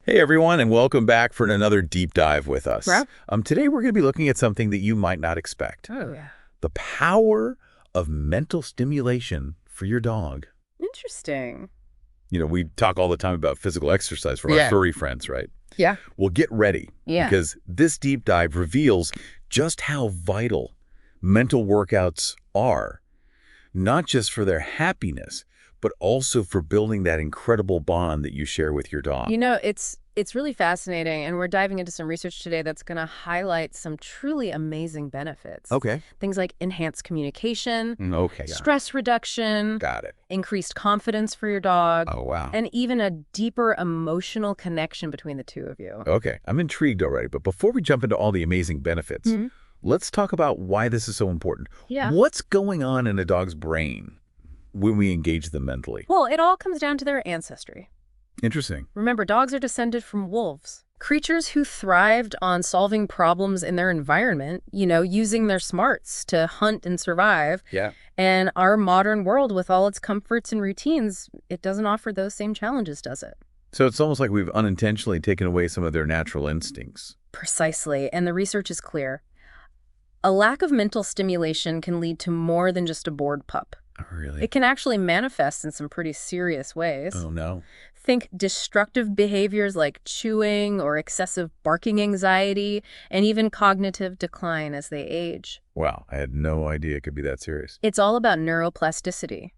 Hey everyone, and welcome back for another deep dive with us. Right. Today we're going to be looking at something that you might not expect. Oh, yeah. The power of mental stimulation for your dog. Interesting. You know, we talk all the time about physical exercise for our furry friends, right? Yeah. Well, get ready. Yeah. Because this deep dive reveals just how vital mental workouts are, not just for their happiness, but also for building that incredible bond that you share with your dog. You know, it's really fascinating, and we're diving into some research today that's going to highlight some truly amazing benefits. Okay. Things like enhanced communication, Okay. Yeah. stress reduction, Got it. increased confidence for your dog, Oh, wow. and even a deeper emotional connection between the two of you. Okay, I'm intrigued already, but before we jump into all the amazing benefits, let's talk about why this is so important. Yeah. What's going on in a dog's brain when we engage them mentally? Well, it all comes down to their ancestry. Interesting. Remember, dogs are descended from wolves, creatures who thrived on solving problems in their environment, using their smarts to hunt and survive. Yeah. And our modern world, with all its comforts and routines, it doesn't offer those same challenges, does it? So it's almost like we've unintentionally taken away some of their natural instincts. Precisely, and the research is clear. A lack of mental stimulation can lead to more than just a bored pup. Oh, really? It can actually manifest in some pretty serious ways. Oh, no. Think destructive behaviors like chewing or excessive barking anxiety, and even cognitive decline as they age. Wow, I had no idea it could be that serious. It's all about neuroplasticity.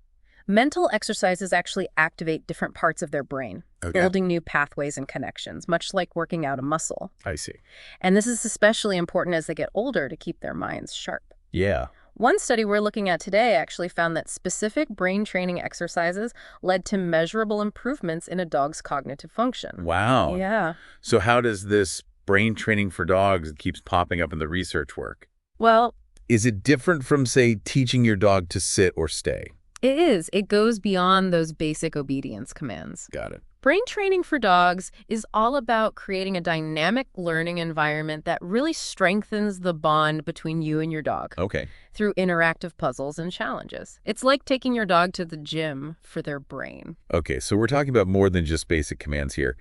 Mental exercises actually activate different parts of their brain, building new pathways and connections, much like working out a muscle. I see. And this is especially important as they get older to keep their minds sharp. Yeah. One study we're looking at today actually found that specific brain training exercises led to measurable improvements in a dog's cognitive function. Wow. Yeah. So how does this brain training for dogs that keeps popping up in the research work? Well, Is it different from, say, teaching your dog to sit or stay? it is. It goes beyond those basic obedience commands. Got it. Brain training for dogs is all about creating a dynamic learning environment that really strengthens the bond between you and your dog Okay. through interactive puzzles and challenges. It's like taking your dog to the gym for their brain. Okay, so we're talking about more than just basic commands here.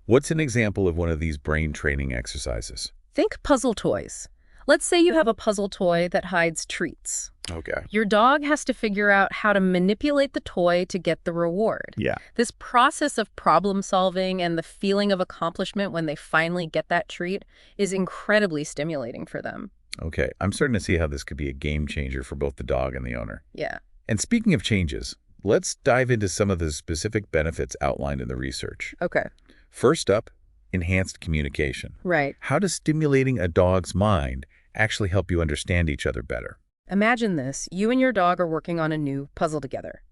What's an example of one of these brain training exercises? Think puzzle toys. Let's say you have a puzzle toy that hides treats. Okay. Your dog has to figure out how to manipulate the toy to get the reward. Yeah. This process of problem solving and the feeling of accomplishment when they finally get that treat is incredibly stimulating for them. Okay, I'm starting to see how this could be a game changer for both the dog and the owner. Yeah. And speaking of changes, let's dive into some of the specific benefits outlined in the research. Okay. First up, enhanced communication. Right. How does stimulating a dog's mind actually help you understand each other better? Imagine this. You and your dog are working on a new puzzle together.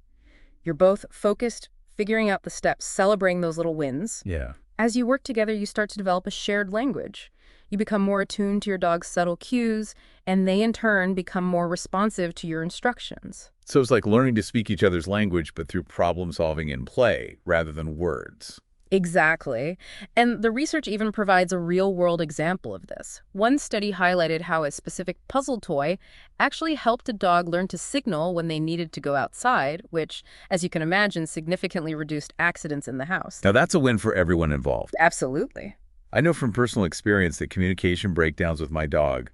You're both focused, figuring out the steps, celebrating those little wins. Yeah. As you work together, you start to develop a shared language. You become more attuned to your dog's subtle cues, and they in turn become more responsive to your instructions. So it's like learning to speak each other's language, but through problem solving in play rather than words. Exactly. And the research even provides a real-world example of this. One study highlighted how a specific puzzle toy actually helped a dog learn to signal when they needed to go outside, which, as you can imagine, significantly reduced accidents in the house. Now that's a win for everyone involved. Absolutely. I know from personal experience that communication breakdowns with my dog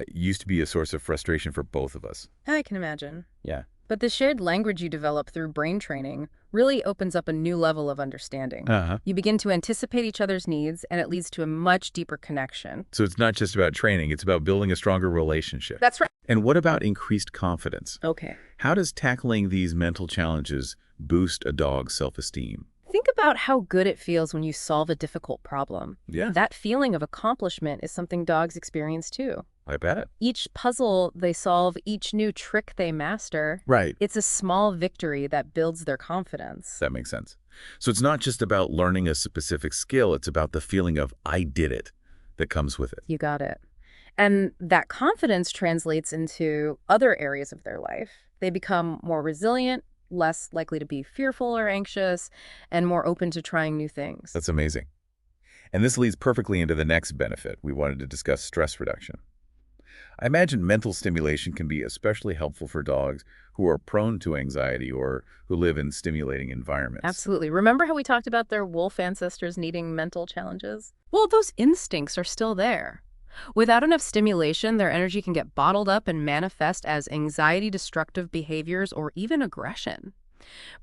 used to be a source of frustration for both of us. I can imagine. Yeah. But the shared language you develop through brain training really opens up a new level of understanding. You begin to anticipate each other's needs, and it leads to a much deeper connection. So it's not just about training, it's about building a stronger relationship. That's right. And what about increased confidence? Okay. How does tackling these mental challenges boost a dog's self-esteem? Think about how good it feels when you solve a difficult problem. Yeah, That feeling of accomplishment is something dogs experience too. I bet. Each puzzle they solve, each new trick they master, Right. it's a small victory that builds their confidence. That makes sense. So it's not just about learning a specific skill, it's about the feeling of I did it that comes with it. You got it. And that confidence translates into other areas of their life. They become more resilient, less likely to be fearful or anxious, and more open to trying new things. That's amazing. And this leads perfectly into the next benefit. We wanted to discuss stress reduction. I imagine mental stimulation can be especially helpful for dogs who are prone to anxiety or who live in stimulating environments. Absolutely. Remember how we talked about their wolf ancestors needing mental challenges? Well, those instincts are still there. Without enough stimulation, their energy can get bottled up and manifest as anxiety-destructive behaviors or even aggression.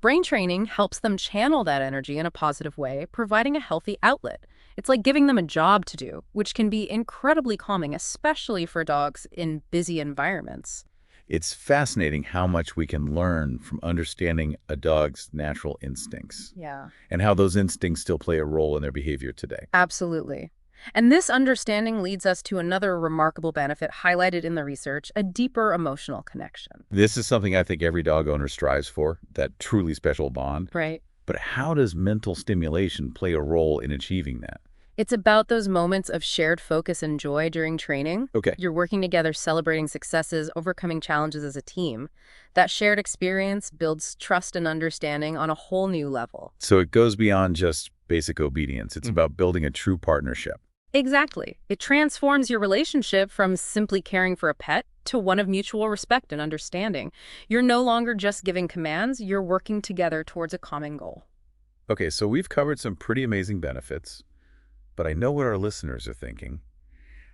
Brain training helps them channel that energy in a positive way, providing a healthy outlet. It's like giving them a job to do, which can be incredibly calming, especially for dogs in busy environments. It's fascinating how much we can learn from understanding a dog's natural instincts Yeah. and how those instincts still play a role in their behavior today. Absolutely. And this understanding leads us to another remarkable benefit highlighted in the research, a deeper emotional connection. This is something I think every dog owner strives for, that truly special bond. Right. But how does mental stimulation play a role in achieving that? It's about those moments of shared focus and joy during training. Okay. You're working together, celebrating successes, overcoming challenges as a team. That shared experience builds trust and understanding on a whole new level. So it goes beyond just basic obedience. It's about building a true partnership. Exactly. It transforms your relationship from simply caring for a pet to one of mutual respect and understanding. You're no longer just giving commands, you're working together towards a common goal. Okay, so we've covered some pretty amazing benefits, but I know what our listeners are thinking.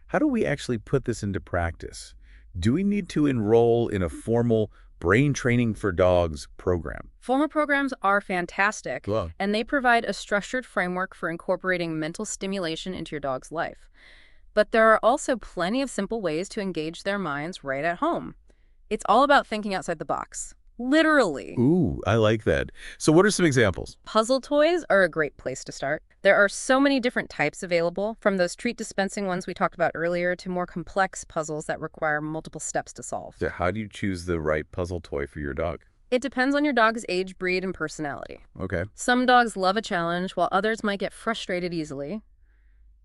How do we actually put this into practice? Do we need to enroll in a formal brain training for dogs program? Formal programs are fantastic, Wow. and they provide a structured framework for incorporating mental stimulation into your dog's life. But there are also plenty of simple ways to engage their minds right at home. It's all about thinking outside the box. Literally. Ooh, I like that. So what are some examples? Puzzle toys are a great place to start. There are so many different types available, from those treat dispensing ones we talked about earlier to more complex puzzles that require multiple steps to solve. So how do you choose the right puzzle toy for your dog? It depends on your dog's age, breed, and personality. Okay. Some dogs love a challenge, while others might get frustrated easily.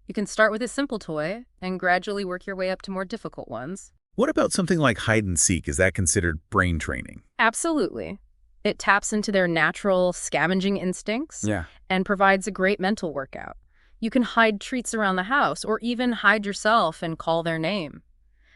You can start with a simple toy and gradually work your way up to more difficult ones. What about something like hide and seek? Is that considered brain training? Absolutely. It taps into their natural scavenging instincts and provides a great mental workout. You can hide treats around the house or even hide yourself and call their name.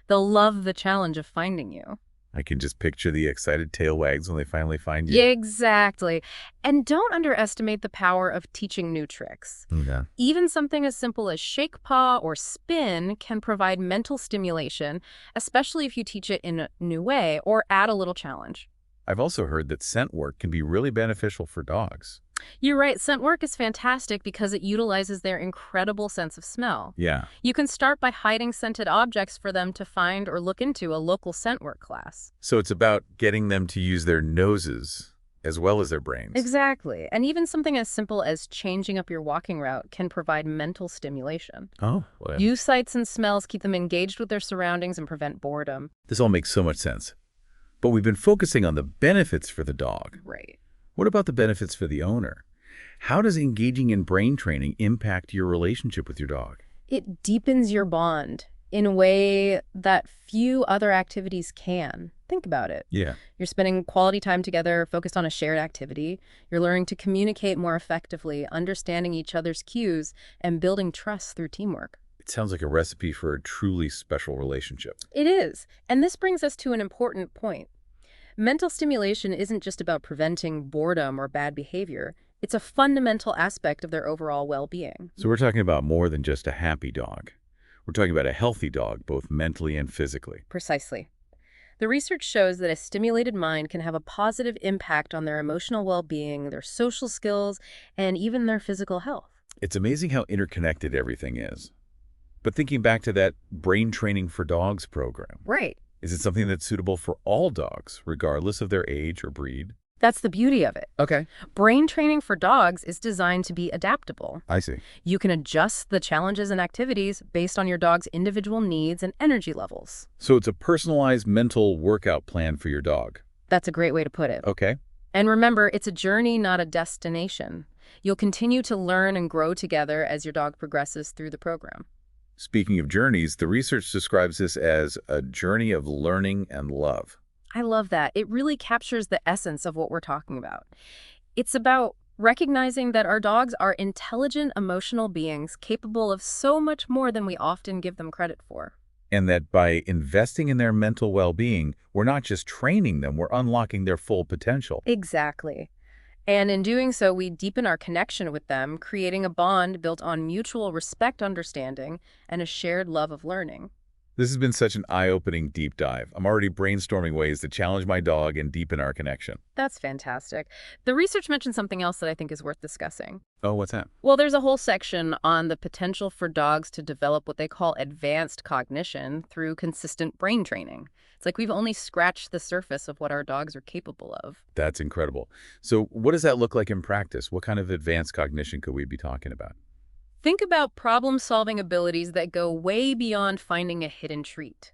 They'll love the challenge of finding you. I can just picture the excited tail wags when they finally find you. Exactly. And don't underestimate the power of teaching new tricks. Yeah. Even something as simple as shake paw or spin can provide mental stimulation, especially if you teach it in a new way or add a little challenge. I've also heard that scent work can be really beneficial for dogs. You're right, scent work is fantastic because it utilizes their incredible sense of smell. Yeah. You can start by hiding scented objects for them to find or look into a local scent work class. So it's about getting them to use their noses as well as their brains. Exactly. And even something as simple as changing up your walking route can provide mental stimulation. Oh, well, Use sights and smells, keep them engaged with their surroundings, and prevent boredom. this all makes so much sense. But we've been focusing on the benefits for the dog. Right. What about the benefits for the owner? How does engaging in brain training impact your relationship with your dog? It deepens your bond in a way that few other activities can. Think about it. Yeah. You're spending quality time together, focused on a shared activity. You're learning to communicate more effectively, understanding each other's cues, and building trust through teamwork. It sounds like a recipe for a truly special relationship. It is. And this brings us to an important point. Mental stimulation isn't just about preventing boredom or bad behavior. It's a fundamental aspect of their overall well-being. So we're talking about more than just a happy dog. We're talking about a healthy dog, both mentally and physically. Precisely. The research shows that a stimulated mind can have a positive impact on their emotional well-being, their social skills, and even their physical health. It's amazing how interconnected everything is. But thinking back to that brain training for dogs program, Right. is it something that's suitable for all dogs, regardless of their age or breed? That's the beauty of it. Okay. Brain training for dogs is designed to be adaptable. I see. You can adjust the challenges and activities based on your dog's individual needs and energy levels. So it's a personalized mental workout plan for your dog. That's a great way to put it. Okay. And remember, it's a journey, not a destination. You'll continue to learn and grow together as your dog progresses through the program. Speaking of journeys, the research describes this as a journey of learning and love. I love that. It really captures the essence of what we're talking about. It's about recognizing that our dogs are intelligent, emotional beings capable of so much more than we often give them credit for. And that by investing in their mental well-being, we're not just training them, we're unlocking their full potential. Exactly. And in doing so, we deepen our connection with them, creating a bond built on mutual respect, understanding, and a shared love of learning. This has been such an eye-opening deep dive. I'm already brainstorming ways to challenge my dog and deepen our connection. That's fantastic. The research mentioned something else that I think is worth discussing. Oh, what's that? Well, there's a whole section on the potential for dogs to develop what they call advanced cognition through consistent brain training. It's like we've only scratched the surface of what our dogs are capable of. That's incredible. So what does that look like in practice? What kind of advanced cognition could we be talking about? Think about problem-solving abilities that go way beyond finding a hidden treat.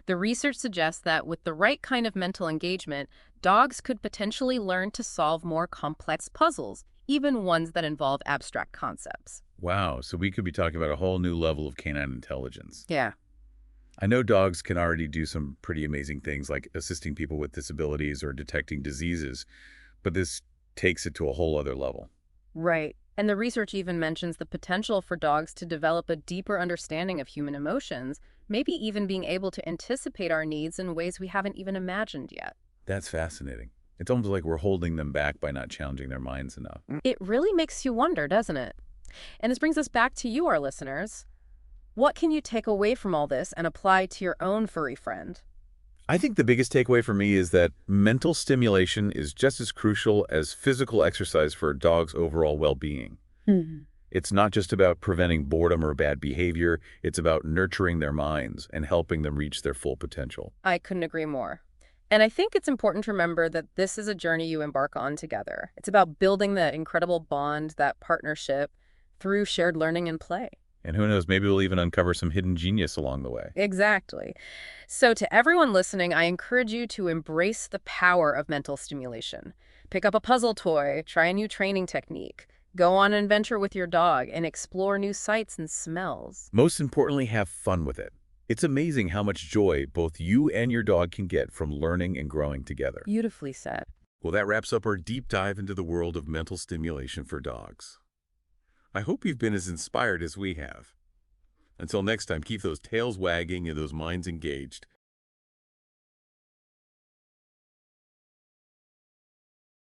The research suggests that with the right kind of mental engagement, dogs could potentially learn to solve more complex puzzles, even ones that involve abstract concepts. Wow, so we could be talking about a whole new level of canine intelligence. Yeah. I know dogs can already do some pretty amazing things like assisting people with disabilities or detecting diseases, but this takes it to a whole other level. Right. And the research even mentions the potential for dogs to develop a deeper understanding of human emotions, maybe even being able to anticipate our needs in ways we haven't even imagined yet. That's fascinating. It's almost like we're holding them back by not challenging their minds enough. It really makes you wonder, doesn't it? And this brings us back to you, our listeners. What can you take away from all this and apply to your own furry friend? I think the biggest takeaway for me is that mental stimulation is just as crucial as physical exercise for a dog's overall well-being. It's not just about preventing boredom or bad behavior, it's about nurturing their minds and helping them reach their full potential. I couldn't agree more. And I think it's important to remember that this is a journey you embark on together. It's about building that incredible bond, that partnership, through shared learning and play. And who knows, maybe we'll even uncover some hidden genius along the way. Exactly. So to everyone listening, I encourage you to embrace the power of mental stimulation. Pick up a puzzle toy, try a new training technique, go on an adventure with your dog, and explore new sights and smells. Most importantly, have fun with it. It's amazing how much joy both you and your dog can get from learning and growing together. Beautifully said. Well, that wraps up our deep dive into the world of mental stimulation for dogs. I hope you've been as inspired as we have. Until next time, keep those tails wagging and those minds engaged.